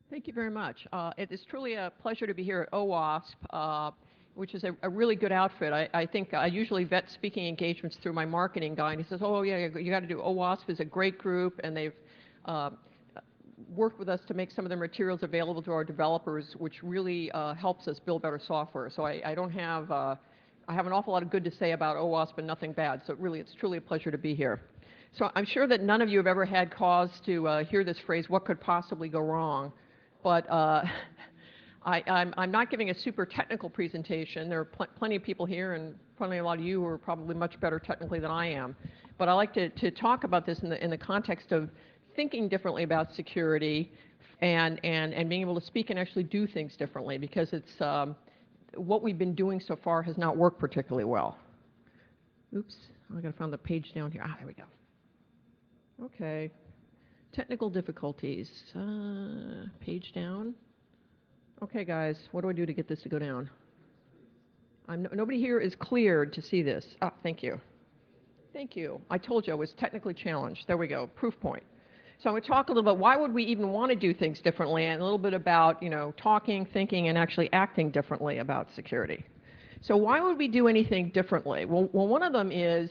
Thank you very much. It is truly a pleasure to be here at OWASP, which is a really good outfit. I think I usually vet speaking engagements through my marketing guy, and he says, oh, yeah, you got to do OWASP is a great group, and they've uh, worked with us to make some of their materials available to our developers, which really helps us build better software. So I don't have, I have an awful lot of good to say about OWASP and nothing bad. So really, it's truly a pleasure to be here. So I'm sure that none of you have ever had cause to hear this phrase, what could possibly go wrong? But I'm not giving a super technical presentation. There are plenty of people here and probably a lot of you who are probably much better technically than I am. But I like to talk about this in the context of thinking differently about security and being able to speak and actually do things differently, because it's what we've been doing so far has not worked particularly well. Oops, I got to find the page down here. There we go. Okay. Technical difficulties. Page down. Okay, guys, what do I do to get this to go down? Nobody here is cleared to see this. Ah, thank you. Thank you. I told you I was technically challenged. There we go. Proof point. So I'm going to talk a little bit, why would we even want to do things differently, and a little bit about, talking, thinking, and actually acting differently about security. So why would we do anything differently? Well, one of them is,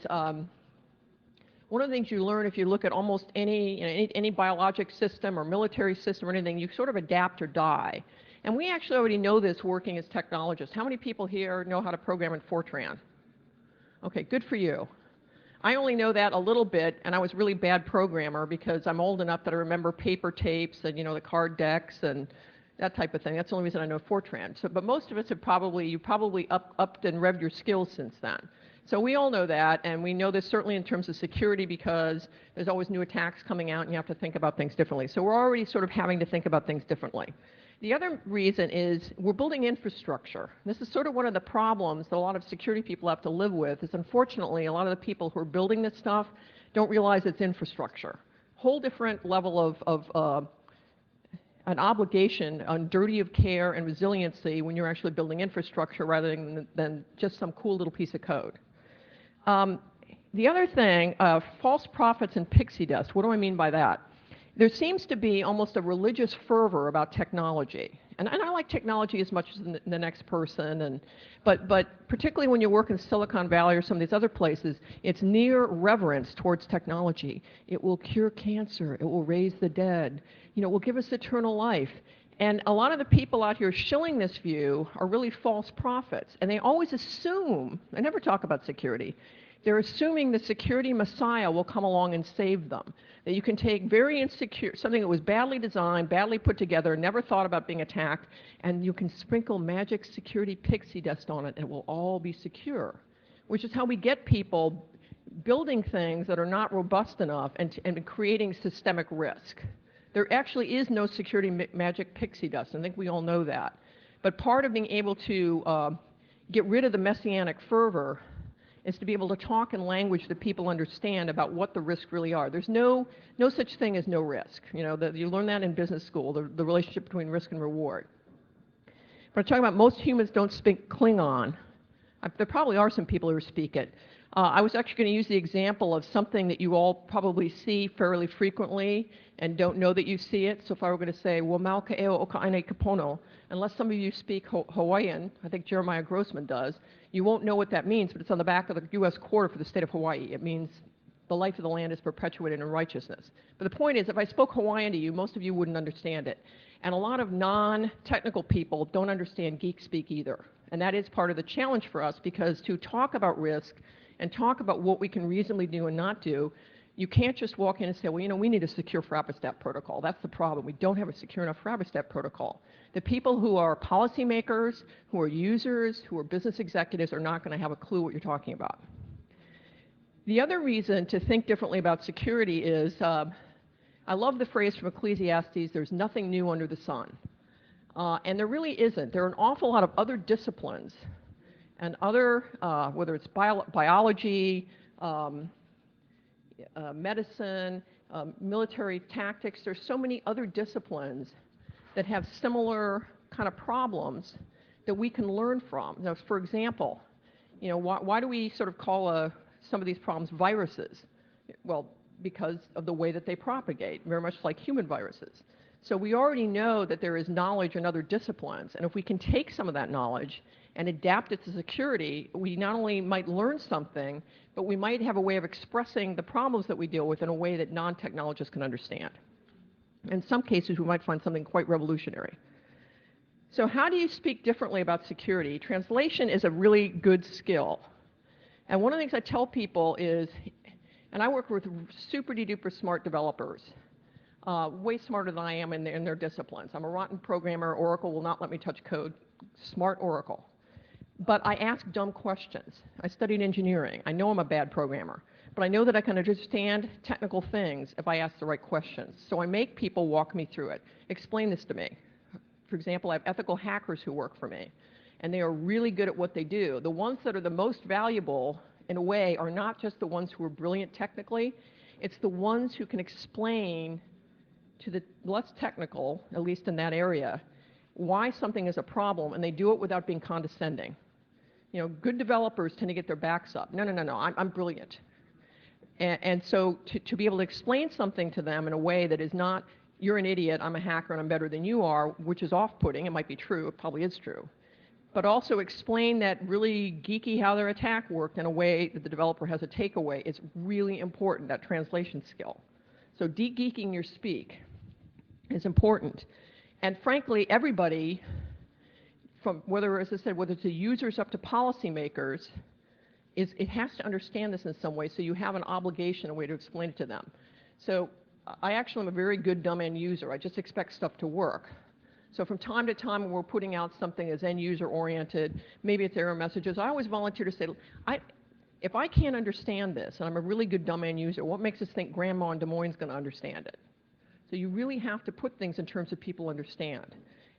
one of the things you learn if you look at almost any biologic system or military system or anything, you sort of adapt or die. And we actually already know this working as technologists. How many people here know how to program in Fortran? Okay, good for you. I only know that a little bit, and I was a really bad programmer because I'm old enough that I remember paper tapes and, the card decks and that type of thing. That's the only reason I know Fortran. So, but most of us have you probably upped and revved your skills since then. So we all know that, and we know this certainly in terms of security because there's always new attacks coming out and you have to think about things differently. So we're already sort of having to think about things differently. The other reason is we're building infrastructure. This is sort of one of the problems that a lot of security people have to live with, is unfortunately a lot of the people who are building this stuff don't realize it's infrastructure. Whole different level of an obligation on duty of care and resiliency when you're actually building infrastructure rather than just some cool little piece of code. The other thing, false prophets and pixie dust. What do I mean by that? There seems to be almost a religious fervor about technology. And I like technology as much as the next person, but particularly when you work in Silicon Valley or some of these other places, it's near reverence towards technology. It will cure cancer. It will raise the dead. It will give us eternal life. And a lot of the people out here shilling this view are really false prophets. And they always assume, they never talk about security, they're assuming the security messiah will come along and save them. That you can take very insecure, something that was badly designed, badly put together, never thought about being attacked, and you can sprinkle magic security pixie dust on it and it will all be secure. Which is how we get people building things that are not robust enough and creating systemic risk. There actually is no security magic pixie dust. I think we all know that. But part of being able to get rid of the messianic fervor is to be able to talk in language that people understand about what the risks really are. There's no such thing as no risk. You learn that in business school, the relationship between risk and reward. But I'm talking about most humans don't speak Klingon. There probably are some people who speak it. I was actually going to use the example of something that you all probably see fairly frequently and don't know that you see it. So if I were going to say, "Wamal ka'eo oka'ane kapono," unless some of you speak Hawaiian, I think Jeremiah Grossman does, you won't know what that means, but it's on the back of the U.S. quarter for the state of Hawaii. It means the life of the land is perpetuated in righteousness. But the point is, if I spoke Hawaiian to you, most of you wouldn't understand it. And a lot of non-technical people don't understand geek speak either. And that is part of the challenge for us, because to talk about risk and talk about what we can reasonably do and not do, you can't just walk in and say, well, we need a secure FRAPPA protocol. That's the problem. We don't have a secure enough FRAPPA protocol. The people who are policymakers, who are users, who are business executives are not going to have a clue what you're talking about. The other reason to think differently about security is, I love the phrase from Ecclesiastes, there's nothing new under the sun. And there really isn't. There are an awful lot of other disciplines and other, whether it's biology, medicine, military tactics, there's so many other disciplines that have similar kind of problems that we can learn from. Now, for example, why do we sort of call some of these problems viruses? Well, because of the way that they propagate, very much like human viruses. So we already know that there is knowledge in other disciplines, and if we can take some of that knowledge and adapt it to security, we not only might learn something, but we might have a way of expressing the problems that we deal with in a way that non-technologists can understand. In some cases, we might find something quite revolutionary. So how do you speak differently about security? Translation is a really good skill. And one of the things I tell people is, and I work with super-duper smart developers, way smarter than I am in their disciplines. I'm a rotten programmer. Oracle will not let me touch code. Smart Oracle. But I ask dumb questions. I studied engineering. I know I'm a bad programmer. But I know that I can understand technical things if I ask the right questions. So I make people walk me through it. Explain this to me. For example, I have ethical hackers who work for me. And they are really good at what they do. The ones that are the most valuable, in a way, are not just the ones who are brilliant technically. It's the ones who can explain to the less technical, at least in that area, why something is a problem, and they do it without being condescending. You know, good developers tend to get their backs up. No, I'm brilliant. And so to be able to explain something to them in a way that is not, you're an idiot, I'm a hacker, and I'm better than you are, which is off-putting, it might be true, it probably is true, but also explain that really geeky how their attack worked in a way that the developer has a takeaway is really important, that translation skill. So de-geeking your speak is important. And frankly, everybody, from whether, as I said, whether it's the users up to policymakers, it has to understand this in some way, so you have an obligation, a way to explain it to them. So I actually am a very good dumb end user. I just expect stuff to work. So from time to time when we're putting out something as end user oriented, maybe it's error messages, I always volunteer to say, if I can't understand this, and I'm a really good dumb end user, what makes us think Grandma in Des Moines is going to understand it? So you really have to put things in terms that people understand.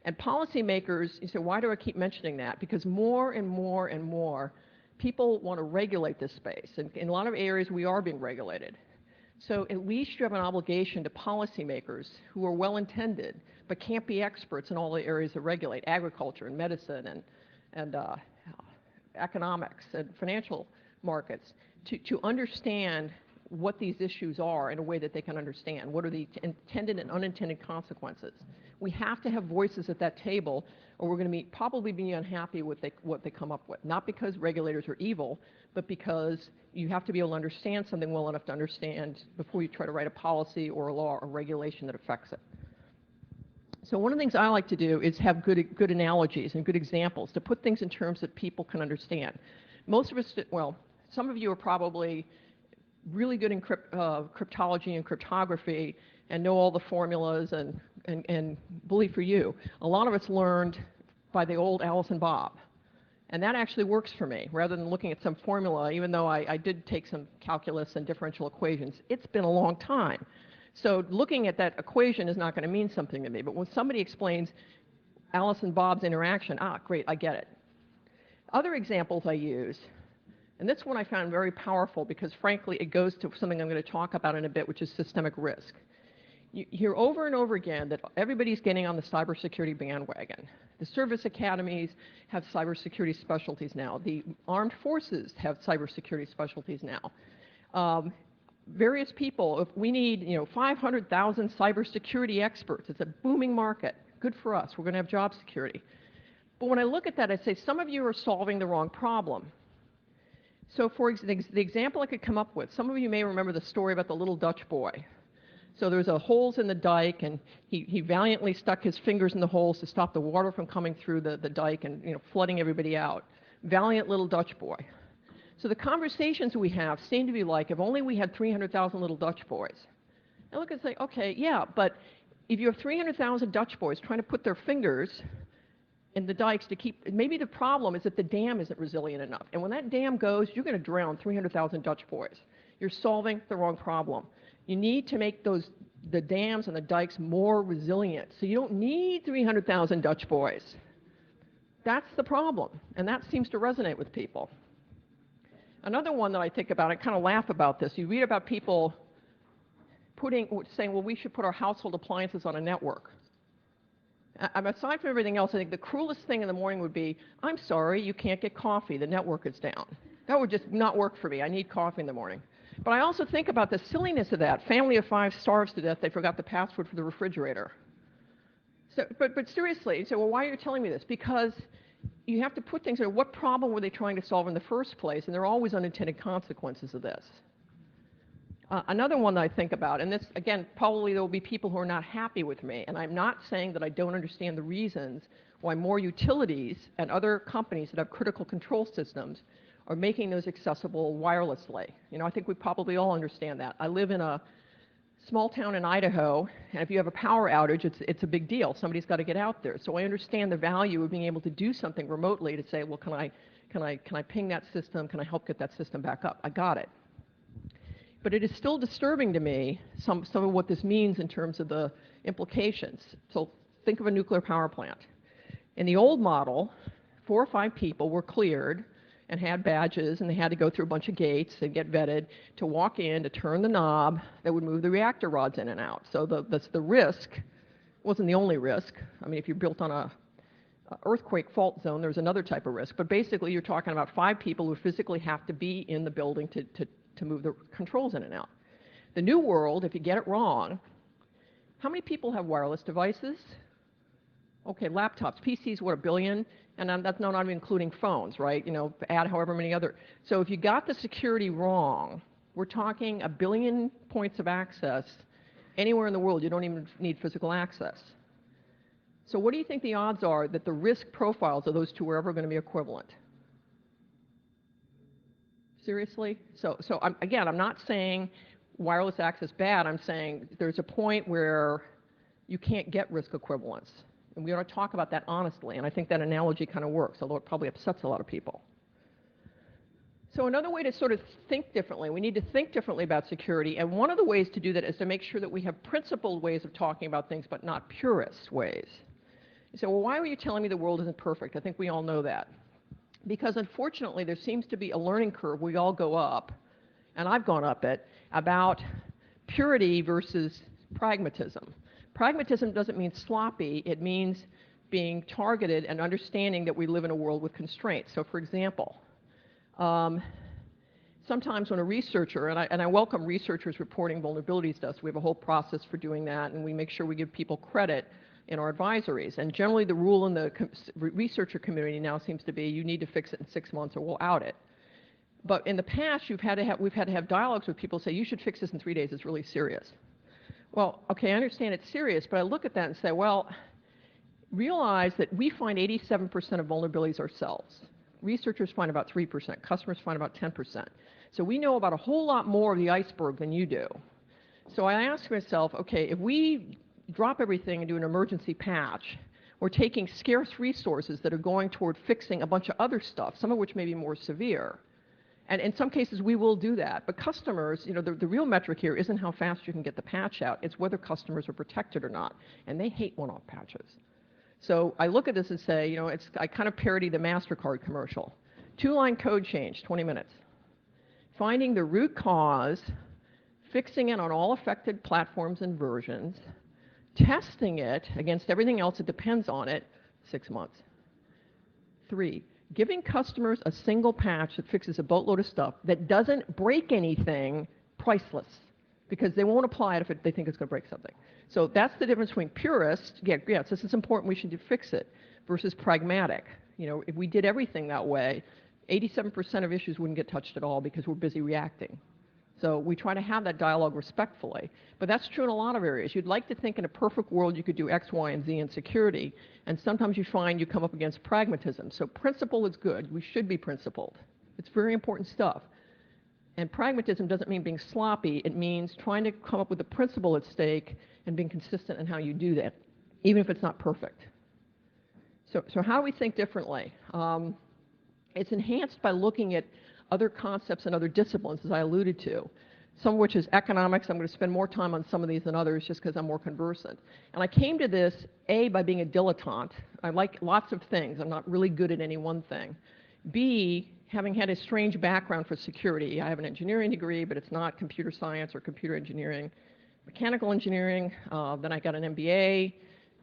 And policymakers, you say, why do I keep mentioning that? Because more and more and more, people want to regulate this space. And in a lot of areas, we are being regulated. So at least you have an obligation to policymakers who are well-intended, but can't be experts in all the areas that regulate, agriculture and medicine and economics and financial markets, to understand what these issues are in a way that they can understand. What are the intended and unintended consequences? We have to have voices at that table, or we're going to probably be unhappy with what they come up with. Not because regulators are evil, but because you have to be able to understand something well enough to understand before you try to write a policy or a law or regulation that affects it. So one of the things I like to do is have good analogies and good examples to put things in terms that people can understand. Most of us, well, some of you are probably really good in cryptology and cryptography and know all the formulas and believe for you, a lot of it's learned by the old Alice and Bob. And that actually works for me, rather than looking at some formula, even though I did take some calculus and differential equations. It's been a long time. So looking at that equation is not going to mean something to me. But when somebody explains Alice and Bob's interaction, great, I get it. Other examples I use, and this one I found very powerful because, frankly, it goes to something I'm going to talk about in a bit, which is systemic risk. You hear over and over again that everybody's getting on the cybersecurity bandwagon. The service academies have cybersecurity specialties now. The armed forces have cybersecurity specialties now. Various people, if we need 500,000 cybersecurity experts, it's a booming market. Good for us. We're going to have job security. But when I look at that, I say some of you are solving the wrong problem. So for the example I could come up with, some of you may remember the story about the little Dutch boy. So there's holes in the dike, and he valiantly stuck his fingers in the holes to stop the water from coming through the dike and flooding everybody out. Valiant little Dutch boy. So the conversations we have seem to be like, if only we had 300,000 little Dutch boys. I look and say, okay, yeah, but if you have 300,000 Dutch boys trying to put their fingers in the dikes to keep, maybe the problem is that the dam isn't resilient enough. And when that dam goes, you're going to drown 300,000 Dutch boys. You're solving the wrong problem. You need to make the dams and the dikes more resilient. So you don't need 300,000 Dutch boys. That's the problem. And that seems to resonate with people. Another one that I think about, I kind of laugh about this. You read about people saying, well, we should put our household appliances on a network. Aside from everything else, I think the cruelest thing in the morning would be, I'm sorry, you can't get coffee. The network is down. That would just not work for me. I need coffee in the morning. But I also think about the silliness of that. Family of 5 starves to death. They forgot the password for the refrigerator. So, but seriously, so well, why are you telling me this? Because you have to put things in. What problem were they trying to solve in the first place? And there are always unintended consequences of this. Another one that I think about, and this, again, probably there will be people who are not happy with me, and I'm not saying that I don't understand the reasons why more utilities and other companies that have critical control systems are making those accessible wirelessly. You know, I think we probably all understand that. I live in a small town in Idaho, and if you have a power outage, it's a big deal. Somebody's got to get out there. So I understand the value of being able to do something remotely to say, well, can I ping that system? Can I help get that system back up? I got it. But it is still disturbing to me, some of what this means in terms of the implications. So think of a nuclear power plant. In the old model, 4 or 5 people were cleared and had badges, and they had to go through a bunch of gates and get vetted to walk in, to turn the knob that would move the reactor rods in and out. So the risk wasn't the only risk. I mean, if you're built on a earthquake fault zone, there's another type of risk. But basically, you're talking about 5 people who physically have to be in the building to move the controls in and out. The new world, if you get it wrong, how many people have wireless devices? Okay, laptops, PCs, what, 1 billion? And that's not even including phones, right? You know, add however many other. So if you got the security wrong, we're talking 1 billion points of access anywhere in the world. You don't even need physical access. So what do you think the odds are that the risk profiles of those two are ever going to be equivalent? Seriously? So again, I'm not saying wireless access bad. I'm saying there's a point where you can't get risk equivalence. And we ought to talk about that honestly. And I think that analogy kind of works, although it probably upsets a lot of people. So another way to sort of think differently, we need to think differently about security. And one of the ways to do that is to make sure that we have principled ways of talking about things, but not purist ways. You say, well, why were you telling me the world isn't perfect? I think we all know that. Because unfortunately, there seems to be a learning curve we all go up, and I've gone up it, about purity versus pragmatism. Pragmatism doesn't mean sloppy. It means being targeted and understanding that we live in a world with constraints. So for example, sometimes when a researcher, and I welcome researchers reporting vulnerabilities to us, we have a whole process for doing that, and we make sure we give people credit in our advisories. And generally the rule in the researcher community now seems to be you need to fix it in 6 months or we'll out it. But in the past, we've had to have dialogues with people say, you should fix this in 3 days, it's really serious. Well, okay, I understand it's serious, but I look at that and say, well, realize that we find 87% of vulnerabilities ourselves. Researchers find about 3%, customers find about 10%. So we know about a whole lot more of the iceberg than you do. So I ask myself, okay, if we drop everything and do an emergency patch, we're taking scarce resources that are going toward fixing a bunch of other stuff, some of which may be more severe. And in some cases, we will do that. But customers, you know, the real metric here isn't how fast you can get the patch out. It's whether customers are protected or not. And they hate one-off patches. So I look at this and say, you know, I kind of parody the MasterCard commercial. 2-line code change, 20 minutes. Finding the root cause, fixing it on all affected platforms and versions, testing it against everything else that depends on it, 6 months. 3, giving customers a single patch that fixes a boatload of stuff that doesn't break anything, priceless, because they won't apply it if they think it's going to break something. So that's the difference between purists, yes, this is important, we should fix it, versus pragmatic. You know, if we did everything that way, 87% of issues wouldn't get touched at all because we're busy reacting. So we try to have that dialogue respectfully. But that's true in a lot of areas. You'd like to think in a perfect world you could do X, Y, and Z in security, and sometimes you find you come up against pragmatism. So principle is good. We should be principled. It's very important stuff. And pragmatism doesn't mean being sloppy. It means trying to come up with a principle at stake and being consistent in how you do that, even if it's not perfect. So how do we think differently? It's enhanced by looking at other concepts and other disciplines, as I alluded to, some of which is economics. I'm going to spend more time on some of these than others just because I'm more conversant. And I came to this, A, by being a dilettante. I like lots of things. I'm not really good at any one thing. B, having had a strange background for security. I have an engineering degree, but it's not computer science or computer engineering. Mechanical engineering, then I got an MBA.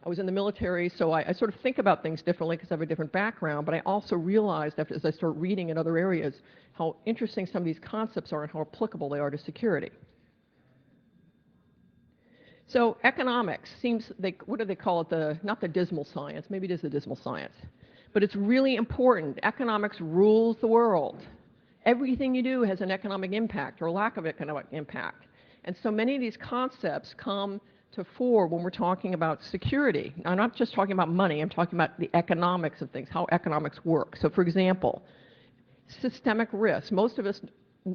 I was in the military, so I sort of think about things differently because I have a different background, but I also realized as I start reading in other areas how interesting some of these concepts are and how applicable they are to security. So economics seems, what do they call it? Not the dismal science, maybe it is the dismal science. But it's really important. Economics rules the world. Everything you do has an economic impact or lack of economic impact. And so many of these concepts come to fore when we're talking about security. Now, I'm not just talking about money, I'm talking about the economics of things, how economics work. So for example, systemic risk. Most of us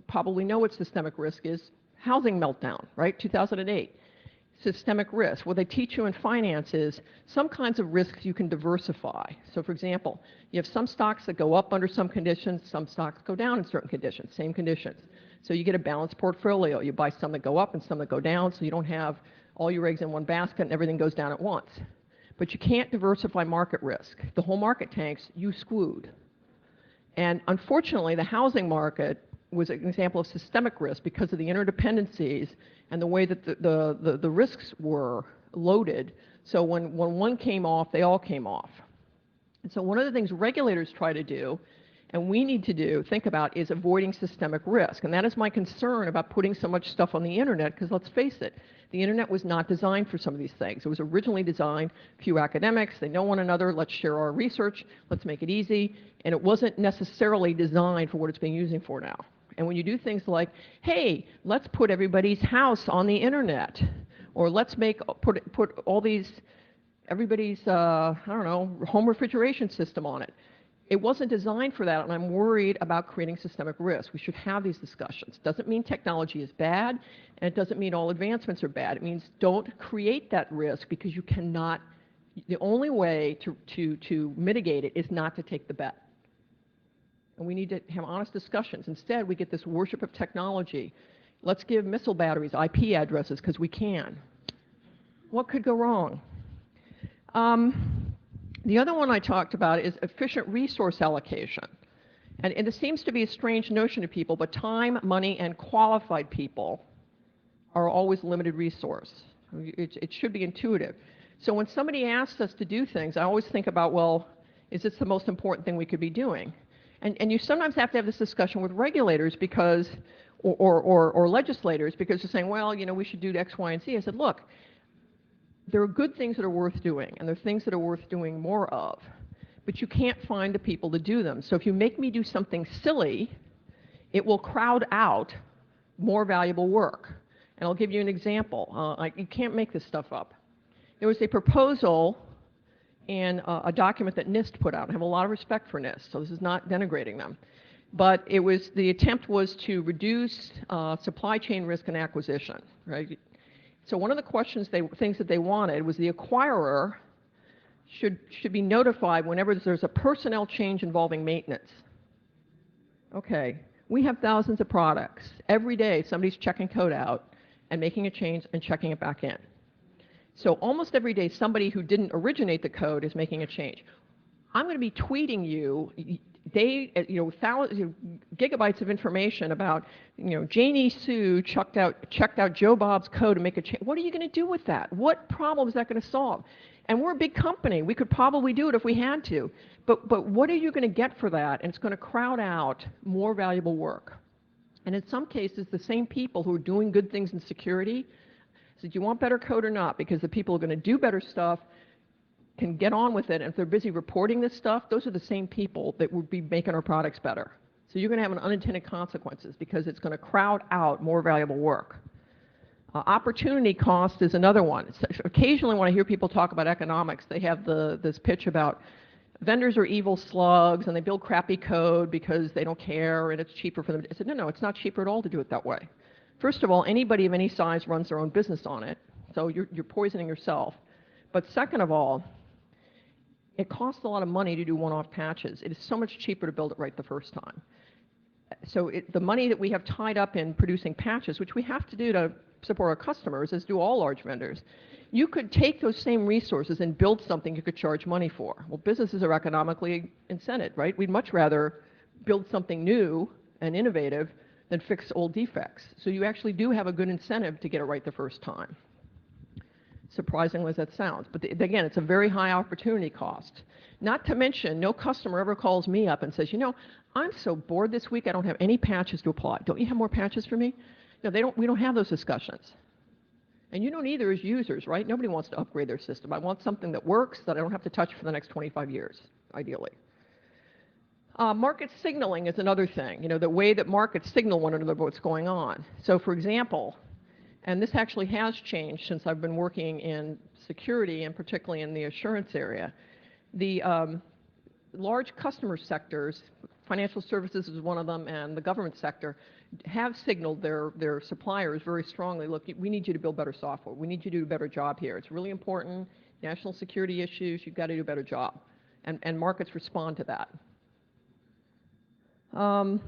probably know what systemic risk is. Housing meltdown, right? 2008. Systemic risk. What they teach you in finance is some kinds of risks you can diversify. So for example, you have some stocks that go up under some conditions, some stocks go down in certain conditions, same conditions. So you get a balanced portfolio. You buy some that go up and some that go down, so you don't have all your eggs in one basket and everything goes down at once. But you can't diversify market risk. The whole market tanks, you screwed. And unfortunately, the housing market was an example of systemic risk because of the interdependencies and the way that the risks were loaded. So when one came off, they all came off. And so one of the things regulators try to do, and we need to think about, is avoiding systemic risk. And that is my concern about putting so much stuff on the internet, because let's face it, the internet was not designed for some of these things. It was originally designed, few academics, they know one another, let's share our research, let's make it easy, and it wasn't necessarily designed for what it's being used for now. And when you do things like, hey, let's put everybody's house on the internet, or let's put all these, everybody's, I don't know, home refrigeration system on it. It wasn't designed for that, and I'm worried about creating systemic risk. We should have these discussions. Doesn't mean technology is bad, and it doesn't mean all advancements are bad. It means don't create that risk, because you cannot, the only way to mitigate it is not to take the bet. And we need to have honest discussions. Instead, we get this worship of technology. Let's give missile batteries IP addresses because we can. What could go wrong? The other one I talked about is efficient resource allocation. And it seems to be a strange notion to people, but time, money, and qualified people are always a limited resource. It should be intuitive. So when somebody asks us to do things, I always think about, well, is this the most important thing we could be doing? And you sometimes have to have this discussion with regulators because, or legislators, because they're saying, well, you know, we should do X, Y, and Z. I said, look, there are good things that are worth doing, and there are things that are worth doing more of, but you can't find the people to do them. So if you make me do something silly, it will crowd out more valuable work. And I'll give you an example. You can't make this stuff up. There was a proposal in a document that NIST put out. I have a lot of respect for NIST, so this is not denigrating them. But it was, the attempt was to reduce supply chain risk and acquisition, right? So one of the things that they wanted was the acquirer should be notified whenever there's a personnel change involving maintenance. Okay, we have thousands of products. Every day somebody's checking code out and making a change and checking it back in. So almost every day somebody who didn't originate the code is making a change. I'm going to be tweeting you gigabytes of information about, Janie Sue checked out Joe Bob's code to make a change. What are you going to do with that? What problem is that going to solve? And we're a big company. We could probably do it if we had to. But what are you going to get for that? And it's going to crowd out more valuable work. And in some cases, the same people who are doing good things in security said, do you want better code or not? Because the people who are going to do better stuff can get on with it, and if they're busy reporting this stuff, those are the same people that would be making our products better. So you're going to have unintended consequences because it's going to crowd out more valuable work. Opportunity cost is another one. So occasionally when I hear people talk about economics, they have this pitch about vendors are evil slugs and they build crappy code because they don't care and it's cheaper for them. I said, no, it's not cheaper at all to do it that way. First of all, anybody of any size runs their own business on it, so you're poisoning yourself. But second of all, it costs a lot of money to do one-off patches. It is so much cheaper to build it right the first time. So the money that we have tied up in producing patches, which we have to do to support our customers, as do all large vendors, you could take those same resources and build something you could charge money for. Well, businesses are economically incented, right? We'd much rather build something new and innovative than fix old defects. So you actually do have a good incentive to get it right the first time, surprisingly as that sounds. But again, it's a very high opportunity cost. Not to mention, no customer ever calls me up and says, I'm so bored this week, I don't have any patches to apply. Don't you have more patches for me? No, we don't have those discussions. And you don't either as users, right? Nobody wants to upgrade their system. I want something that works that I don't have to touch for the next 25 years, ideally. Market signaling is another thing, the way that markets signal one another what's going on. So for example, and this actually has changed since I've been working in security and particularly in the assurance area, the large customer sectors, financial services is one of them, and the government sector, have signaled their suppliers very strongly, look, we need you to build better software. We need you to do a better job here. It's really important. National security issues, you've got to do a better job. And markets respond to that. And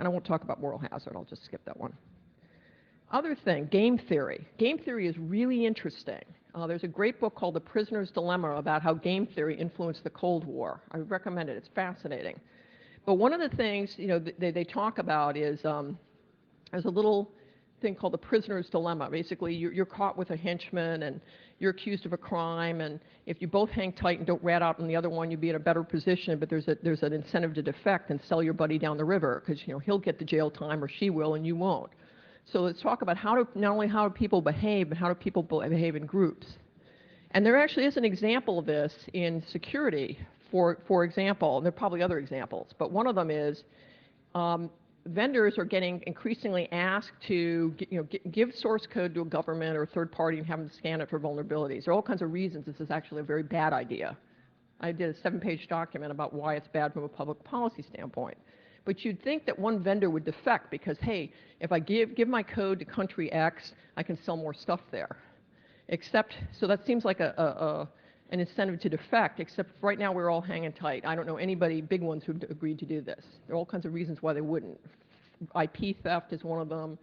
I won't talk about moral hazard. I'll just skip that one. Other thing, game theory. Game theory is really interesting. There's a great book called The Prisoner's Dilemma about how game theory influenced the Cold War. I would recommend it. It's fascinating. But one of the things they talk about is there's a little thing called the prisoner's dilemma. Basically, you're caught with a henchman and you're accused of a crime, and if you both hang tight and don't rat out on the other one, you'd be in a better position, but there's an incentive to defect and sell your buddy down the river, because he'll get the jail time or she will and you won't. So let's talk about not only how do people behave, but how do people behave in groups. And there actually is an example of this in security, for example, and there are probably other examples, but one of them is vendors are getting increasingly asked to give source code to a government or a third party and have them scan it for vulnerabilities. There are all kinds of reasons this is actually a very bad idea. I did a 7-page document about why it's bad from a public policy standpoint. But you'd think that one vendor would defect because, hey, if I give my code to country X, I can sell more stuff there. So that seems like an incentive to defect, except right now we're all hanging tight. I don't know anybody, big ones, who've agreed to do this. There are all kinds of reasons why they wouldn't. IP theft is one of them,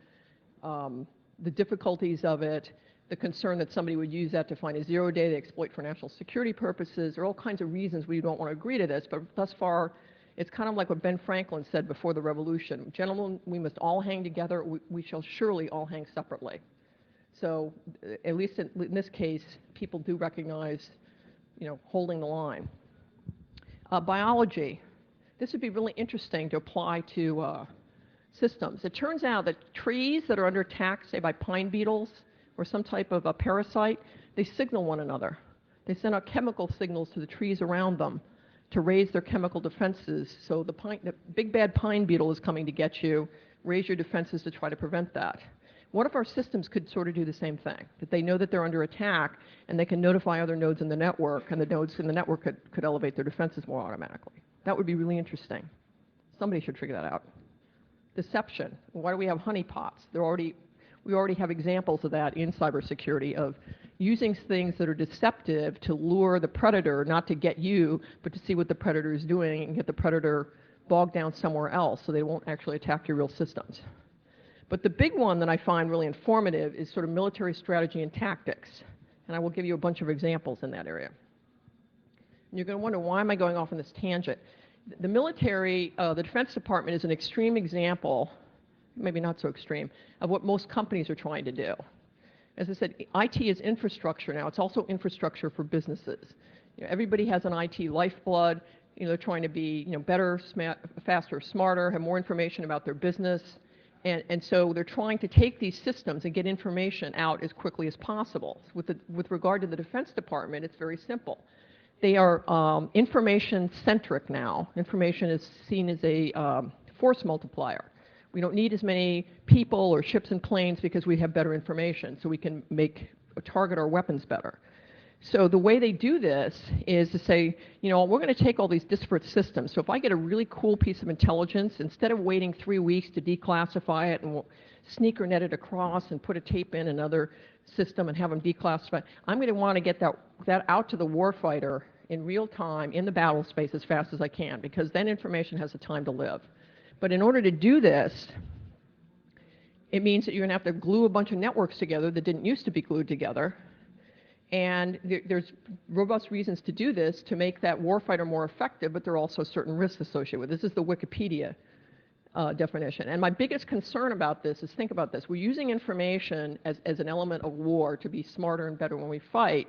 the difficulties of it, the concern that somebody would use that to find a zero-day they exploit for national security purposes. There are all kinds of reasons we don't want to agree to this, but thus far, it's kind of like what Ben Franklin said before the revolution. Gentlemen, we must all hang together. We shall surely all hang separately. So at least in this case, people do recognize holding the line. Biology. This would be really interesting to apply to systems. It turns out that trees that are under attack, say by pine beetles or some type of a parasite, they signal one another. They send out chemical signals to the trees around them to raise their chemical defenses. So the big bad pine beetle is coming to get you. Raise your defenses to try to prevent that. What if our systems could sort of do the same thing? That they know that they're under attack, and they can notify other nodes in the network, and the nodes in the network could elevate their defenses more automatically. That would be really interesting. Somebody should figure that out. Deception. Why do we have honeypots? We already have examples of that in cybersecurity, of using things that are deceptive to lure the predator, not to get you, but to see what the predator is doing and get the predator bogged down somewhere else so they won't actually attack your real systems. But the big one that I find really informative is sort of military strategy and tactics. And I will give you a bunch of examples in that area. And you're going to wonder, why am I going off on this tangent? The military, the Defense Department is an extreme example, maybe not so extreme, of what most companies are trying to do. As I said, IT is infrastructure now. It's also infrastructure for businesses. Everybody has an IT lifeblood. They're trying to be better, faster, smarter, have more information about their business. And so they're trying to take these systems and get information out as quickly as possible. With regard to the Defense Department, it's very simple. They are information-centric now. Information is seen as a force multiplier. We don't need as many people or ships and planes because we have better information, so we can target our weapons better. So the way they do this is to say, we're going to take all these disparate systems. So if I get a really cool piece of intelligence, instead of waiting 3 weeks to declassify it and we'll sneaker net it across and put a tape in another system and have them declassify, I'm going to want to get that out to the warfighter in real time in the battle space as fast as I can, because then information has the time to live. But in order to do this, it means that you're going to have to glue a bunch of networks together that didn't used to be glued together. And there's robust reasons to do this to make that warfighter more effective, but there are also certain risks associated with it. This is the Wikipedia definition. And my biggest concern about this is, think about this. We're using information as an element of war to be smarter and better when we fight,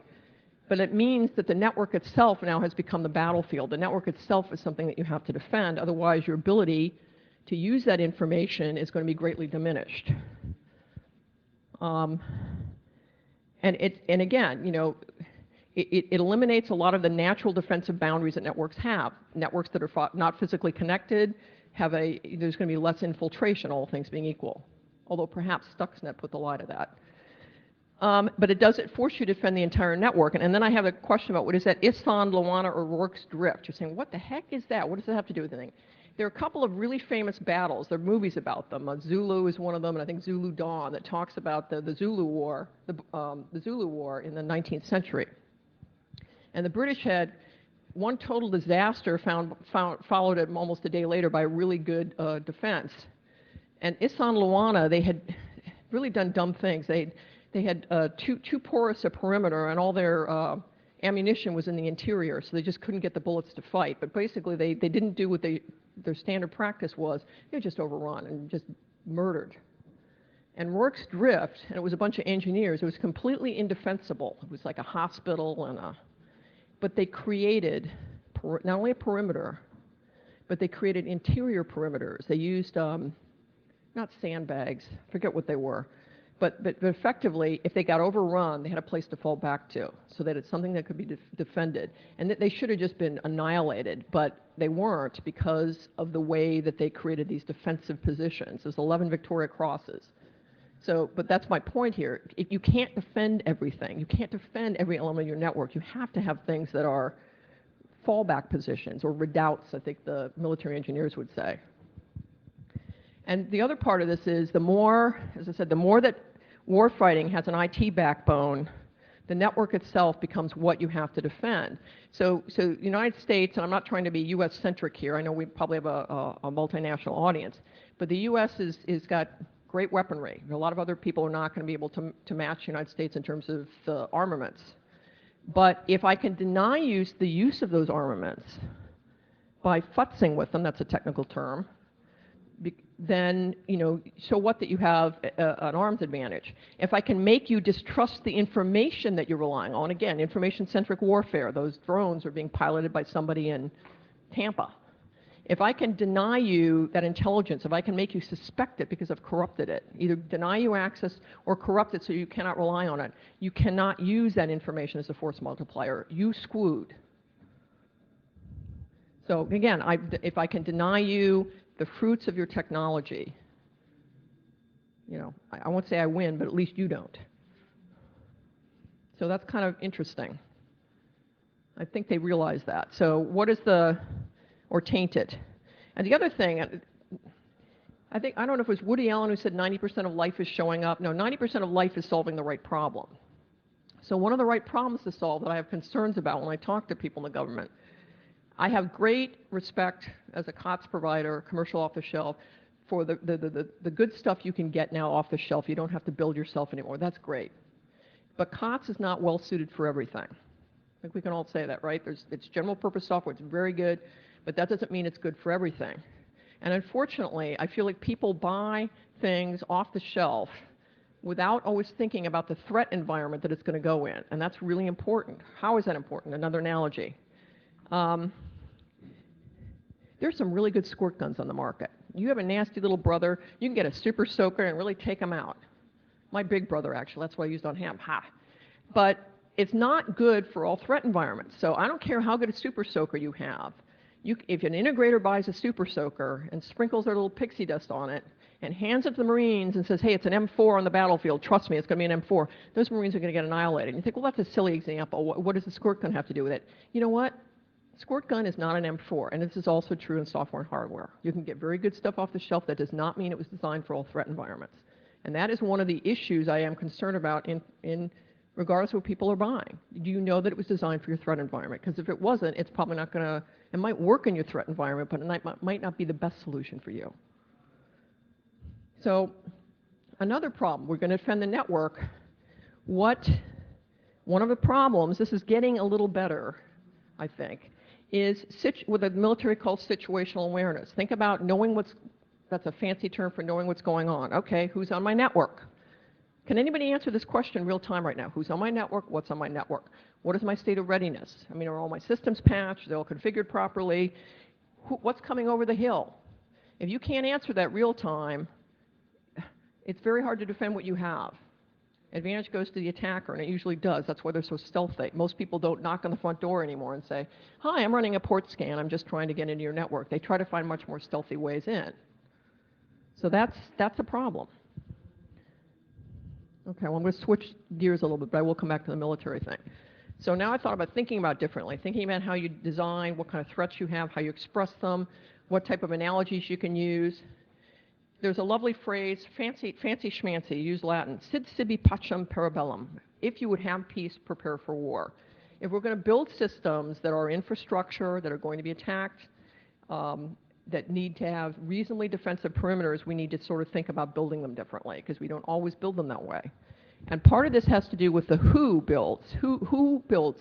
but it means that the network itself now has become the battlefield. The network itself is something that you have to defend. Otherwise, your ability to use that information is going to be greatly diminished. And again, you know, it eliminates a lot of the natural defensive boundaries that networks have. Networks that are not physically connected there's going to be less infiltration, all things being equal. Although perhaps Stuxnet put the lie to that. But it force you to defend the entire network. And then I have a question about what is that ISON, Luana, or Rorke's drift? You're saying, what the heck is that? What does that have to do with anything? There are a couple of really famous battles. There are movies about them. Zulu is one of them, and I think Zulu Dawn, that talks about the Zulu War, the Zulu War in the 19th century. And the British had one total disaster followed it almost a day later by a really good defense. And ISON Luana, they had really done dumb things. They had too porous a perimeter, and all their ammunition was in the interior, so they just couldn't get the bullets to fight. But basically, they didn't do what their standard practice was. They were just overrun and just murdered. And Rorke's drift, and it was a bunch of engineers, it was completely indefensible. It was like a hospital but they created not only a perimeter, but they created interior perimeters. They used, not sandbags, I forget what they were, but effectively, if they got overrun, they had a place to fall back to, so that it's something that could be defended. And that they should have just been annihilated, but they weren't because of the way that they created these defensive positions. There's 11 Victoria Crosses. So, but that's my point here. If you can't defend everything, you can't defend every element of your network. You have to have things that are fallback positions, or redoubts, I think the military engineers would say. And the other part of this is the more, as I said, the more that warfighting has an IT backbone, the network itself becomes what you have to defend. So the United States, and I'm not trying to be US-centric here, I know we probably have a multinational audience, but the US is got great weaponry. A lot of other people are not going to be able to match the United States in terms of the armaments. But if I can deny the use of those armaments by futzing with them, that's a technical term, then, you know, so what that you have an arms advantage. If I can make you distrust the information that you're relying on, again, information-centric warfare, those drones are being piloted by somebody in Tampa. If I can deny you that intelligence, if I can make you suspect it because I've corrupted it, either deny you access or corrupt it so you cannot rely on it, you cannot use that information as a force multiplier. You squooed. So again, if I can deny you the fruits of your technology, you know, I won't say I win, but at least you don't. So that's kind of interesting. I think they realize that. So what is or taint it? And the other thing, I don't know if it was Woody Allen who said 90% of life is showing up. No, 90% of life is solving the right problem. So one of the right problems to solve that I have concerns about when I talk to people in the government, I have great respect as a COTS provider, commercial off the shelf, for the good stuff you can get now off the shelf. You don't have to build yourself anymore. That's great. But COTS is not well suited for everything. I think we can all say that, right? It's general purpose software. It's very good, but that doesn't mean it's good for everything. And unfortunately, I feel like people buy things off the shelf without always thinking about the threat environment that it's going to go in. And that's really important. How is that important? Another analogy. There's some really good squirt guns on the market. You have a nasty little brother, you can get a super soaker and really take him out. My big brother, actually, that's what I used on him. Ha! But it's not good for all threat environments. So I don't care how good a super soaker you have. If an integrator buys a super soaker and sprinkles their little pixie dust on it and hands it to the Marines and says, hey, it's an M4 on the battlefield, trust me, it's going to be an M4, those Marines are going to get annihilated. And you think, well, that's a silly example. What does the squirt gun have to do with it? You know what? Squirt gun is not an M4, and this is also true in software and hardware. You can get very good stuff off the shelf. That does not mean it was designed for all threat environments. And that is one of the issues I am concerned about in regardless of what people are buying. Do you know that it was designed for your threat environment? Because if it wasn't, it's probably not going to, it might work in your threat environment, but it might not be the best solution for you. So another problem, we're going to defend the network. One of the problems, this is getting a little better, I think, is what the military calls situational awareness. Think about knowing that's a fancy term for knowing what's going on. Okay, who's on my network? Can anybody answer this question real time right now? Who's on my network? What's on my network? What is my state of readiness? I mean, are all my systems patched? Are they all configured properly? What's coming over the hill? If you can't answer that real time, it's very hard to defend what you have. Advantage goes to the attacker, and it usually does. That's why they're so stealthy. Most people don't knock on the front door anymore and say, hi, I'm running a port scan. I'm just trying to get into your network. They try to find much more stealthy ways in. So that's a problem. Okay, well, I'm going to switch gears a little bit, but I will come back to the military thing. So now I thought about thinking about differently, thinking about how you design, what kind of threats you have, how you express them, what type of analogies you can use. There's a lovely phrase, fancy schmancy, use Latin, sid sibi pacem parabellum. If you would have peace, prepare for war. If we're going to build systems that are infrastructure, that are going to be attacked, that need to have reasonably defensive perimeters, we need to sort of think about building them differently, because we don't always build them that way. And part of this has to do with the who builds. Who builds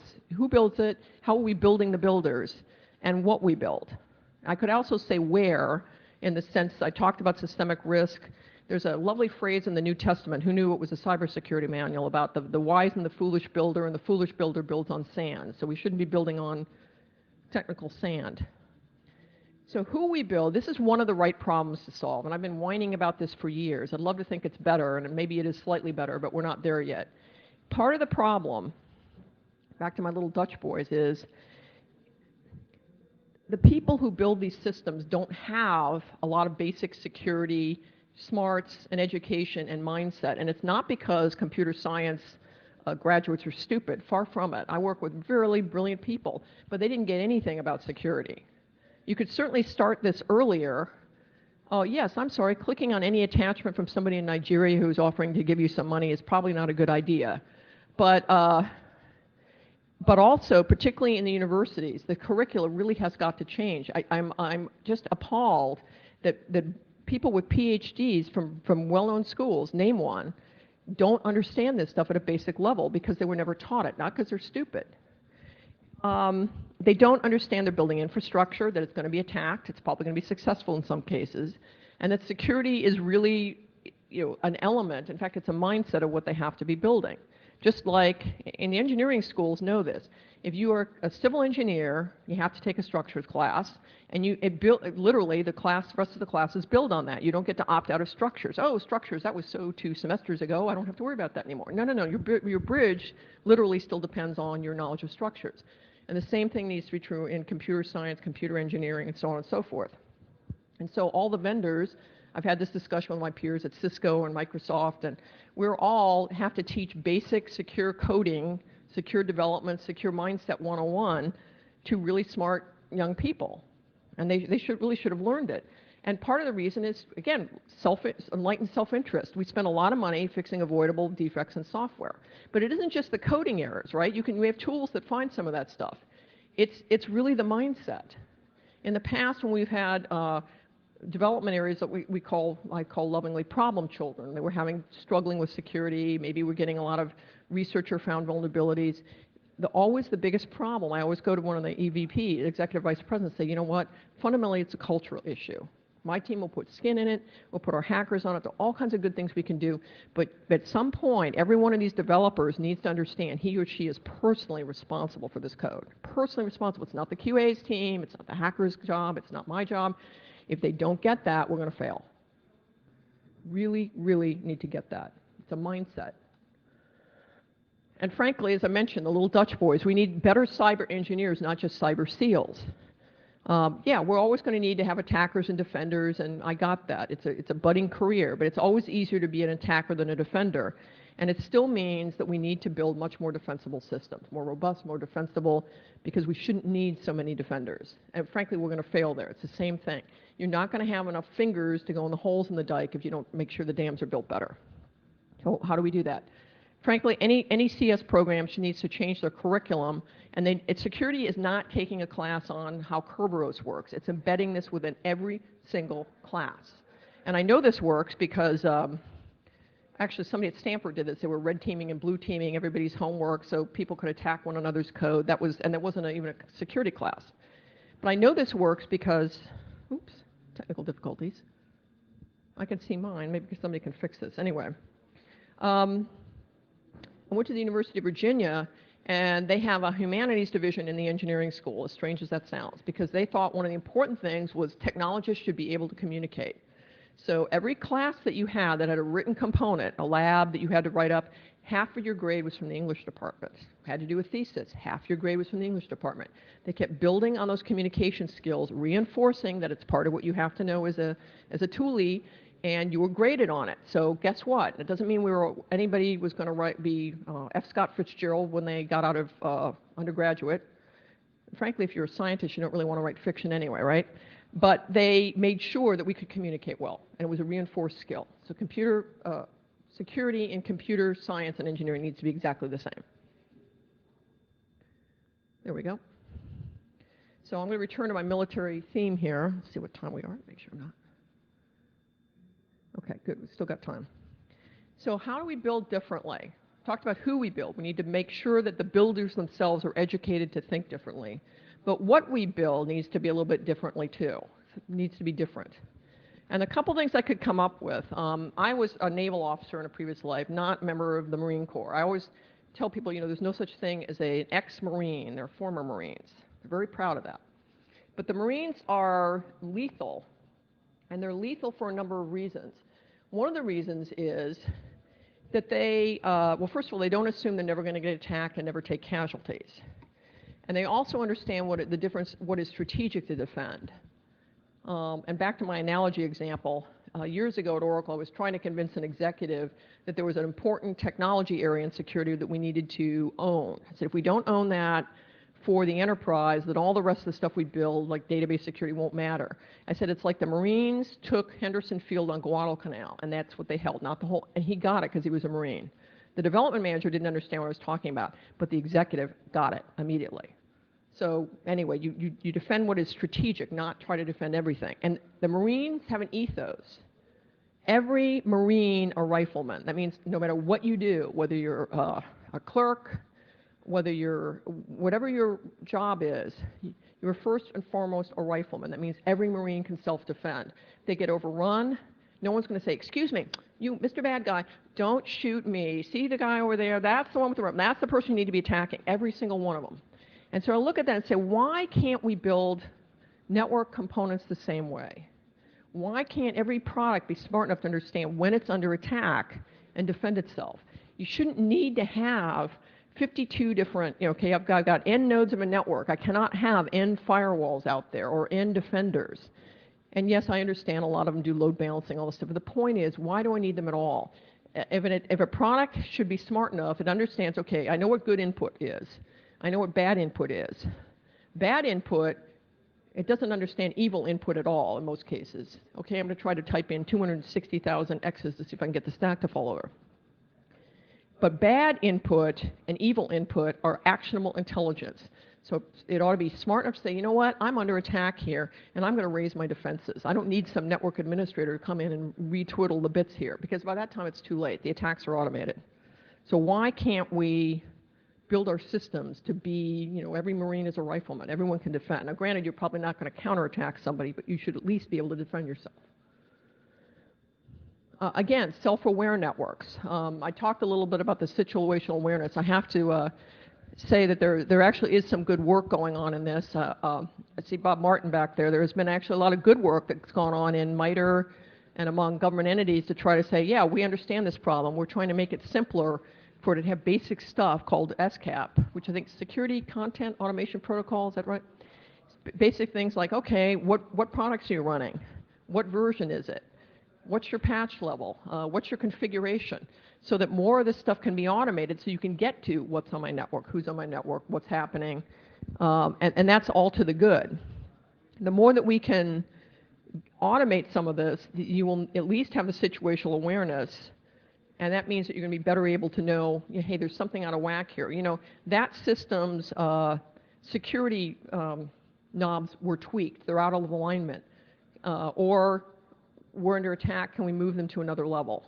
it, how are we building the builders, and what we build. I could also say where, in the sense I talked about systemic risk. There's a lovely phrase in the New Testament, who knew it was a cybersecurity manual, about the wise and the foolish builder, and the foolish builder builds on sand. So we shouldn't be building on technical sand. So who we build, this is one of the right problems to solve, and I've been whining about this for years. I'd love to think it's better, and maybe it is slightly better, but we're not there yet. Part of the problem, back to my little Dutch boys, is the people who build these systems don't have a lot of basic security smarts and education and mindset, and it's not because computer science graduates are stupid. Far from it. I work with really brilliant people, but they didn't get anything about security. You could certainly start this earlier. Oh, yes, I'm sorry, clicking on any attachment from somebody in Nigeria who's offering to give you some money is probably not a good idea. But also, particularly in the universities, the curriculum really has got to change. I'm just appalled that people with PhDs from well-known schools, name one, don't understand this stuff at a basic level because they were never taught it, not because they're stupid. They don't understand they're building infrastructure, that it's going to be attacked, it's probably going to be successful in some cases, and that security is really, an element, in fact, it's a mindset of what they have to be building. Just like in the engineering schools know this. If you are a civil engineer, you have to take a structures class, and literally the rest of the classes build on that. You don't get to opt out of structures. Oh, structures, that was so 2 semesters ago, I don't have to worry about that anymore. No, your bridge literally still depends on your knowledge of structures. And the same thing needs to be true in computer science, computer engineering, and so on and so forth. And so all the vendors, I've had this discussion with my peers at Cisco and Microsoft, and we all have to teach basic secure coding, secure development, secure mindset 101 to really smart young people. And they really should have learned it. And part of the reason is, again, enlightened self-interest. We spend a lot of money fixing avoidable defects in software. But it isn't just the coding errors, right? We have tools that find some of that stuff. It's really the mindset. In the past, when we've had development areas that I call lovingly problem children, they were struggling with security, maybe we're getting a lot of researcher-found vulnerabilities. Always the biggest problem, I always go to one of the EVP, executive vice presidents, and say, you know what, fundamentally it's a cultural issue. My team will put skin in it, we'll put our hackers on it, there are all kinds of good things we can do, but at some point, every one of these developers needs to understand he or she is personally responsible for this code. Personally responsible. It's not the QA's team, it's not the hacker's job, it's not my job. If they don't get that, we're going to fail. Really, really need to get that. It's a mindset. And frankly, as I mentioned, the little Dutch boys, we need better cyber engineers, not just cyber SEALs. Yeah, we're always going to need to have attackers and defenders, and I got that. It's a budding career, but it's always easier to be an attacker than a defender. And it still means that we need to build much more defensible systems, more robust, more defensible, because we shouldn't need so many defenders. And frankly, we're going to fail there. It's the same thing. You're not going to have enough fingers to go in the holes in the dike if you don't make sure the dams are built better. So how do we do that? Frankly, any CS program needs to change their curriculum, and security is not taking a class on how Kerberos works. It's embedding this within every single class. And I know this works because actually somebody at Stanford did this. They were red teaming and blue teaming everybody's homework so people could attack one another's code. And that wasn't even a security class. But I know this works because, oops, technical difficulties. I can see mine. Maybe somebody can fix this. Anyway. I went to the University of Virginia, and they have a humanities division in the engineering school, as strange as that sounds, because they thought one of the important things was technologists should be able to communicate. So every class that you had that had a written component, a lab that you had to write up, Half of your grade was from the English department. Had to do a thesis. Half your grade was from the English department. They kept building on those communication skills, reinforcing that it's part of what you have to know as a toolie, and you were graded on it. So guess what? It doesn't mean anybody was going to be F. Scott Fitzgerald when they got out of undergraduate. Frankly, if you're a scientist, you don't really want to write fiction anyway, right? But they made sure that we could communicate well, and it was a reinforced skill. So security in computer science and engineering needs to be exactly the same. There we go. So I'm going to return to my military theme here. Let's see what time we are. Make sure I'm not. Okay, good. We've still got time. So how do we build differently? Talked about who we build. We need to make sure that the builders themselves are educated to think differently. But what we build needs to be a little bit differently too. It needs to be different. And a couple things I could come up with. I was a naval officer in a previous life, not a member of the Marine Corps. I always tell people, there's no such thing as an ex-Marine. They're former Marines. They're very proud of that. But the Marines are lethal, and they're lethal for a number of reasons. One of the reasons is that they, well, first of all, they don't assume they're never going to get attacked and never take casualties. And they also understand what is strategic to defend. And back to my analogy example, years ago at Oracle, I was trying to convince an executive that there was an important technology area in security that we needed to own. I said, if we don't own that for the enterprise, then all the rest of the stuff we build, like database security, won't matter. I said, it's like the Marines took Henderson Field on Guadalcanal, and that's what they held, not the whole, and he got it because he was a Marine. The development manager didn't understand what I was talking about, but the executive got it immediately. So anyway, you defend what is strategic, not try to defend everything. And the Marines have an ethos. Every Marine a rifleman. That means no matter what you do, whether you're a clerk, whatever your job is, you're first and foremost a rifleman. That means every Marine can self-defend. If they get overrun, no one's going to say, excuse me, you, Mr. Bad Guy, don't shoot me. See the guy over there? That's the one with the rifle. That's the person you need to be attacking, every single one of them. And so I look at that and say, why can't we build network components the same way? Why can't every product be smart enough to understand when it's under attack and defend itself? You shouldn't need to have 52 different, okay, I've got N nodes of a network. I cannot have N firewalls out there or N defenders. And yes, I understand a lot of them do load balancing, all this stuff. But the point is, why do I need them at all? If a product should be smart enough, it understands, okay, I know what good input is. I know what bad input is. Bad input, it doesn't understand evil input at all in most cases. Okay, I'm going to try to type in 260,000 X's to see if I can get the stack to fall over. But bad input and evil input are actionable intelligence. So it ought to be smart enough to say, you know what, I'm under attack here, and I'm going to raise my defenses. I don't need some network administrator to come in and retwiddle the bits here, because by that time it's too late. The attacks are automated. So why can't we build our systems to be, every Marine is a rifleman. Everyone can defend. Now, granted, you're probably not going to counterattack somebody, but you should at least be able to defend yourself. Again, self-aware networks. I talked a little bit about the situational awareness. I have to say that there actually is some good work going on in this. I see Bob Martin back there. There's been actually a lot of good work that's gone on in MITRE and among government entities to try to say, yeah, we understand this problem. We're trying to make it simpler for it to have basic stuff called SCAP, which I think is Security Content Automation Protocol, is that right? Basic things like, okay, what products are you running? What version is it? What's your patch level? What's your configuration? So that more of this stuff can be automated so you can get to what's on my network, who's on my network, what's happening, and that's all to the good. The more that we can automate some of this, you will at least have the situational awareness. And that means that you're going to be better able to know, hey, there's something out of whack here. That system's security knobs were tweaked. They're out of alignment. Or we're under attack. Can we move them to another level?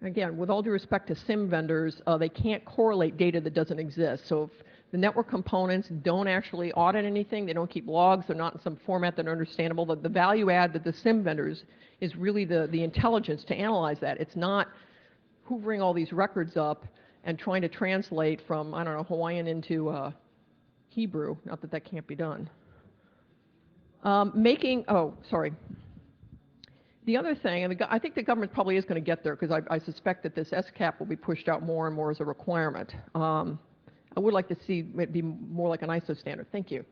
Again, with all due respect to SIM vendors, they can't correlate data that doesn't exist. So if the network components don't actually audit anything, they don't keep logs, they're not in some format that are understandable, the value add that the SIM vendors is really the intelligence to analyze that. It's not hoovering all these records up and trying to translate from, I don't know, Hawaiian into Hebrew, not that that can't be done. The other thing, and I think the government probably is going to get there because I suspect that this SCAP will be pushed out more and more as a requirement. I would like to see it be more like an ISO standard. Thank you.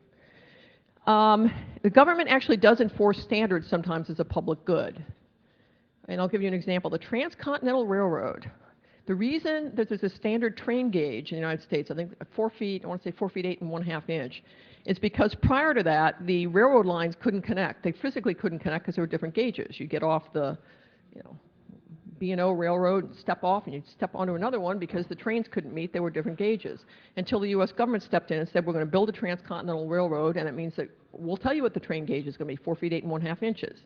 The government actually does enforce standards sometimes as a public good. And I'll give you an example. The Transcontinental Railroad. The reason that there's a standard train gauge in the United States, I think 4 feet, I want to say 4 feet 8 1/2 inch, is because prior to that, the railroad lines couldn't connect. They physically couldn't connect because there were different gauges. You get off the, B&O Railroad and step off, and you'd step onto another one because the trains couldn't meet. They were different gauges. Until the U.S. government stepped in and said, we're going to build a transcontinental railroad, and it means that we'll tell you what the train gauge is going to be, 4 feet 8 1/2 inches.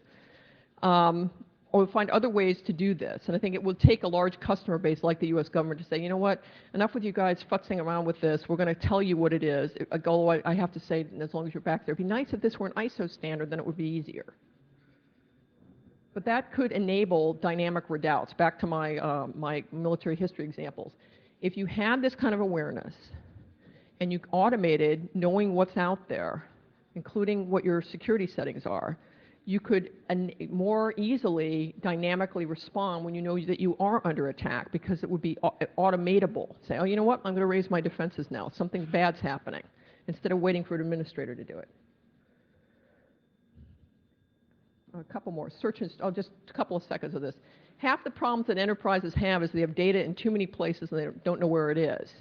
Or find other ways to do this. And I think it will take a large customer base like the U.S. government to say, you know what, enough with you guys futzing around with this. We're going to tell you what it is. A goal, I have to say, as long as you're back there, it'd be nice if this were an ISO standard, then it would be easier. But that could enable dynamic redoubts. Back to my, my military history examples. If you had this kind of awareness and you automated knowing what's out there, including what your security settings are, you could more easily dynamically respond when you know that you are under attack because it would be automatable. Say, oh, you know what, I'm going to raise my defenses now. Something bad's happening, instead of waiting for an administrator to do it. A couple more. Search and, just a couple of seconds of this. Half the problems that enterprises have is they have data in too many places and they don't know where it is.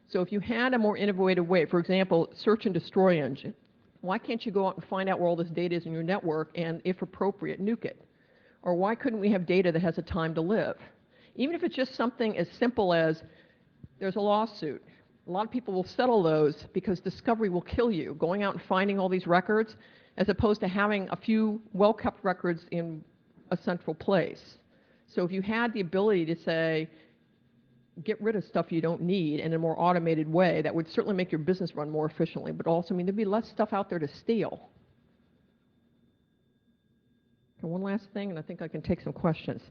So if you had a more innovative way, for example, search and destroy engine, why can't you go out and find out where all this data is in your network and, if appropriate, nuke it? Or why couldn't we have data that has a time to live? Even if it's just something as simple as there's a lawsuit. A lot of people will settle those because discovery will kill you, going out and finding all these records, as opposed to having a few well-kept records in a central place. So if you had the ability to say, get rid of stuff you don't need in a more automated way, that would certainly make your business run more efficiently, but also mean there'd be less stuff out there to steal. And one last thing, and I think I can take some questions.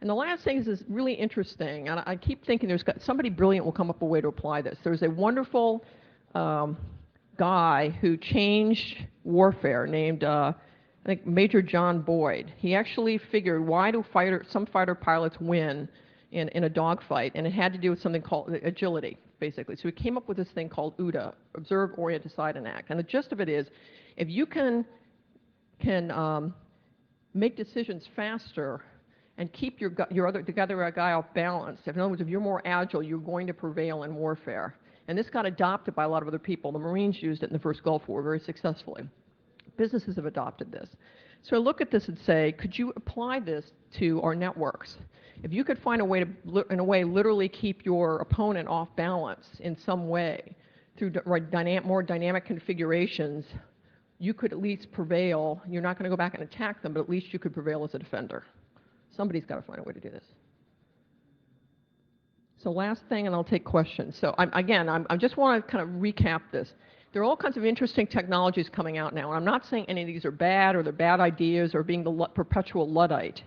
And the last thing is really interesting, and I keep thinking somebody brilliant will come up with a way to apply this. There's a wonderful guy who changed warfare named, I think, Major John Boyd. He actually figured, why do some fighter pilots win in a dogfight, and it had to do with something called agility, basically. So he came up with this thing called OODA, Observe, Orient, Decide, and Act. And the gist of it is, if you can make decisions faster and keep your other guy off balance, in other words, if you're more agile, you're going to prevail in warfare. And this got adopted by a lot of other people. The Marines used it in the first Gulf War very successfully. Businesses have adopted this. So I look at this and say, could you apply this to our networks? If you could find a way to, in a way, literally keep your opponent off balance in some way through more dynamic configurations, you could at least prevail. You're not going to go back and attack them, but at least you could prevail as a defender. Somebody's got to find a way to do this. So last thing, and I'll take questions. So I just want to kind of recap this. There are all kinds of interesting technologies coming out now, and I'm not saying any of these are bad or they're bad ideas or being the perpetual Luddite.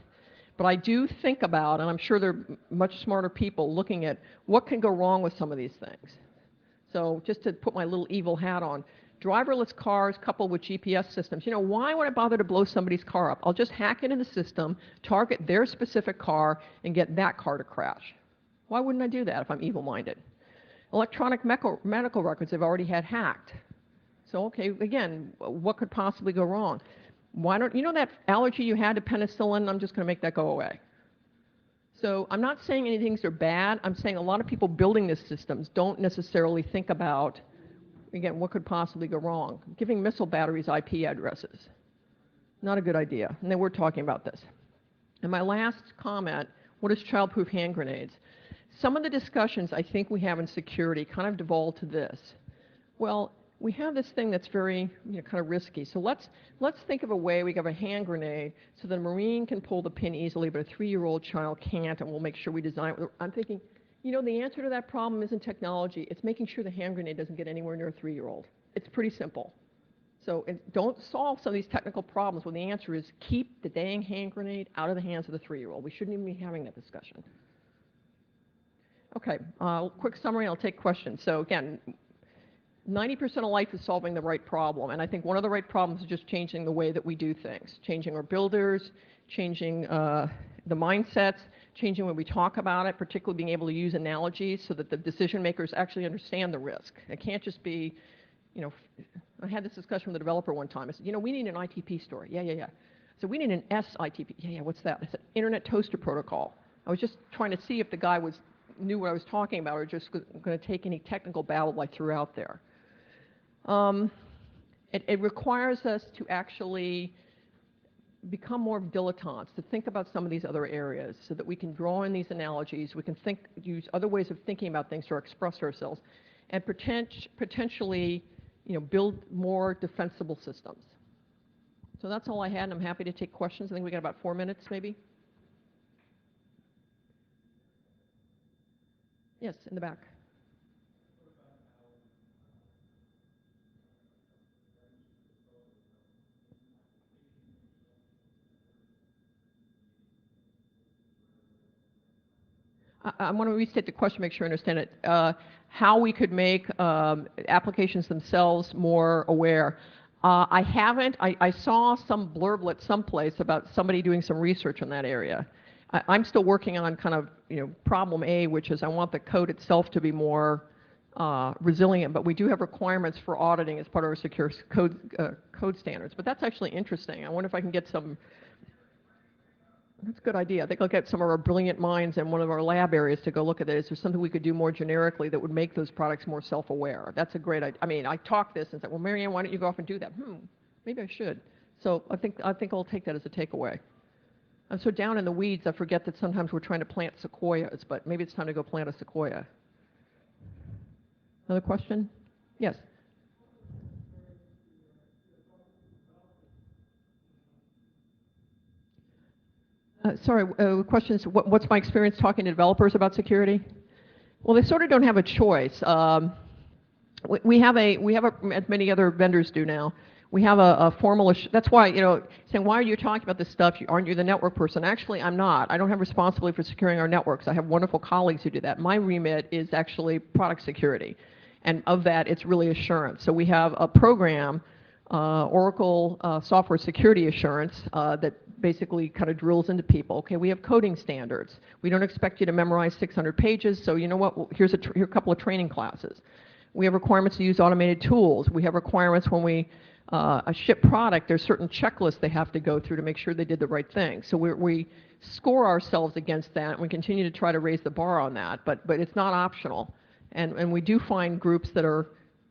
But I do think about, and I'm sure there are much smarter people looking at what can go wrong with some of these things. So just to put my little evil hat on, driverless cars coupled with GPS systems. You know, why would I bother to blow somebody's car up? I'll just hack it in the system, target their specific car, and get that car to crash. Why wouldn't I do that if I'm evil-minded? Electronic medical records have already had hacked. So, okay, again, what could possibly go wrong? Why don't, you know that allergy you had to penicillin? I'm just going to make that go away. So I'm not saying any things are bad. I'm saying a lot of people building these systems don't necessarily think about, again, what could possibly go wrong. Giving missile batteries IP addresses. Not a good idea. And then we're talking about this. And my last comment, what is child-proof hand grenades? Some of the discussions I think we have in security kind of devolve to this. Well, we have this thing that's very, kind of risky. So let's think of a way we have a hand grenade so that a Marine can pull the pin easily, but a 3-year-old child can't, and we'll make sure we design it. I'm thinking, the answer to that problem isn't technology. It's making sure the hand grenade doesn't get anywhere near a 3-year-old. It's pretty simple. So don't solve some of these technical problems when the answer is keep the dang hand grenade out of the hands of the 3-year-old. We shouldn't even be having that discussion. Okay, quick summary, I'll take questions. So again, 90% of life is solving the right problem, and I think one of the right problems is just changing the way that we do things, changing our builders, changing the mindsets, changing when we talk about it, particularly being able to use analogies so that the decision makers actually understand the risk. It can't just be, you know, I had this discussion with a developer one time. I said, you know, we need an ITP story. Yeah, yeah, yeah. So we need an SITP. Yeah, yeah, what's that? I said, Internet Toaster Protocol. I was just trying to see if the guy knew what I was talking about or just going to take any technical babble I threw out there. It requires us to actually become more dilettantes, to think about some of these other areas so that we can draw in these analogies, we can use other ways of thinking about things to express ourselves, and potentially, you know, build more defensible systems. So that's all I had, and I'm happy to take questions. I think we got about 4 minutes, maybe. Yes, in the back. I want to restate the question, make sure I understand it. How we could make applications themselves more aware. I haven't. I saw some blurb someplace about somebody doing some research in that area. I'm still working on kind of, you know, problem A, which is I want the code itself to be more resilient, but we do have requirements for auditing as part of our secure code standards. But that's actually interesting. I wonder if I can get some. That's a good idea. I think I'll get some of our brilliant minds in one of our lab areas to go look at it. Is there something we could do more generically that would make those products more self-aware? That's a great idea. I mean, I talk this and say, well, Marianne, why don't you go off and do that? Maybe I should. So I think I'll take that as a takeaway. I'm so down in the weeds, I forget that sometimes we're trying to plant sequoias, but maybe it's time to go plant a sequoia. Another question? Yes. Sorry, the question is, what's my experience talking to developers about security? Well, they sort of don't have a choice. We have as many other vendors do now, we have a formal, that's why, you know, saying, why are you talking about this stuff? Aren't you the network person? Actually, I'm not. I don't have responsibility for securing our networks. I have wonderful colleagues who do that. My remit is actually product security. And of that, it's really assurance. So we have a program, Oracle Software Security Assurance, that basically kind of drills into people. Okay, we have coding standards. We don't expect you to memorize 600 pages, so you know what? Well, here's a couple of training classes. We have requirements to use automated tools. We have requirements when we ship product, there's certain checklists they have to go through to make sure they did the right thing. So we score ourselves against that, and we continue to try to raise the bar on that, but it's not optional. And we do find groups that are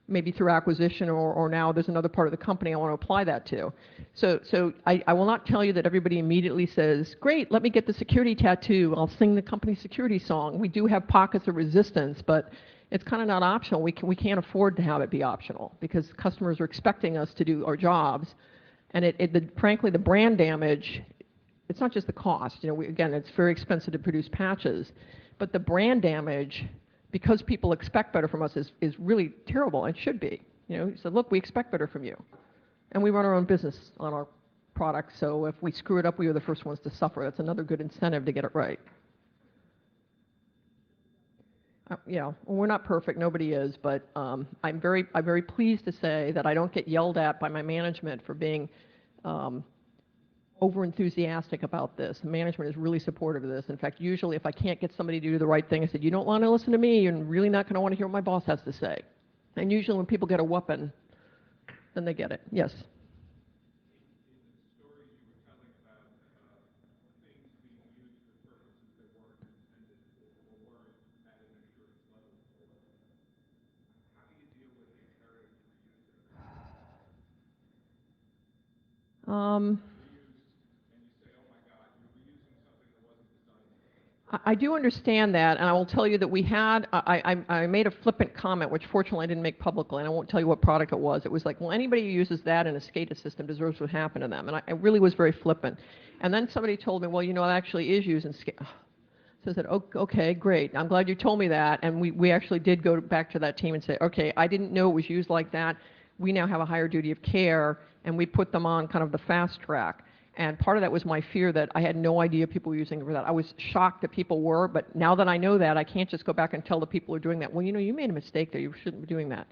maybe through acquisition or now there's another part of the company I want to apply that to. So I will not tell you that everybody immediately says, great, let me get the security tattoo, I'll sing the company security song. We do have pockets of resistance, but it's kind of not optional. We can't afford to have it be optional because customers are expecting us to do our jobs. And frankly, the brand damage, it's not just the cost. You know, again, it's very expensive to produce patches, but the brand damage, because people expect better from us, is really terrible and should be. You know, so look, we expect better from you. And we run our own business on our products, so if we screw it up, we are the first ones to suffer. That's another good incentive to get it right. You know, we're not perfect, nobody is, but I'm very pleased to say that I don't get yelled at by my management for being over-enthusiastic about this. Management is really supportive of this. In fact, usually if I can't get somebody to do the right thing, I said, you don't want to listen to me, you're really not going to want to hear what my boss has to say. And usually when people get a whooping, then they get it. Yes? I do understand that, and I will tell you that we had, I made a flippant comment, which fortunately I didn't make publicly, and I won't tell you what product it was. It was like, well, anybody who uses that in a SCADA system deserves what happened to them, and I really was very flippant. And then somebody told me, well, you know, it actually is used in SCADA. So I said, okay, great, I'm glad you told me that, and we actually did go back to that team and say, okay, I didn't know it was used like that. We now have a higher duty of care, and we put them on kind of the fast track. And part of that was my fear that I had no idea people were using it for that. I was shocked that people were, but now that I know that, I can't just go back and tell the people who are doing that, well, you know, you made a mistake there, you shouldn't be doing that.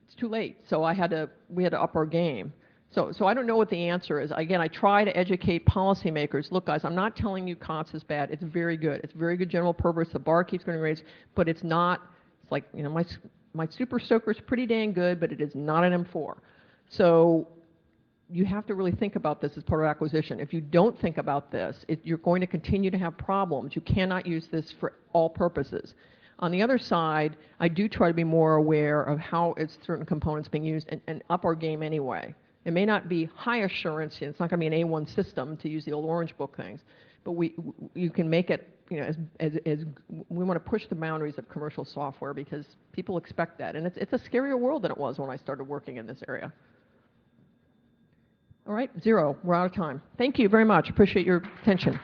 It's too late, so we had to up our game. So I don't know what the answer is. Again, I try to educate policymakers. Look, guys, I'm not telling you COTS is bad. It's very good. It's very good general purpose. The bar keeps going to raise, but it's not. It's like, you know, my Super Soaker is pretty dang good, but it is not an M4. So you have to really think about this as part of acquisition. If you don't think about this, you're going to continue to have problems. You cannot use this for all purposes. On the other side, I do try to be more aware of how it's certain components being used and up our game anyway. It may not be high assurance, it's not going to be an A1 system to use the old Orange Book things, but you can make it, you know, as we want to push the boundaries of commercial software because people expect that. And it's a scarier world than it was when I started working in this area. All right, 0, we're out of time. Thank you very much, appreciate your attention.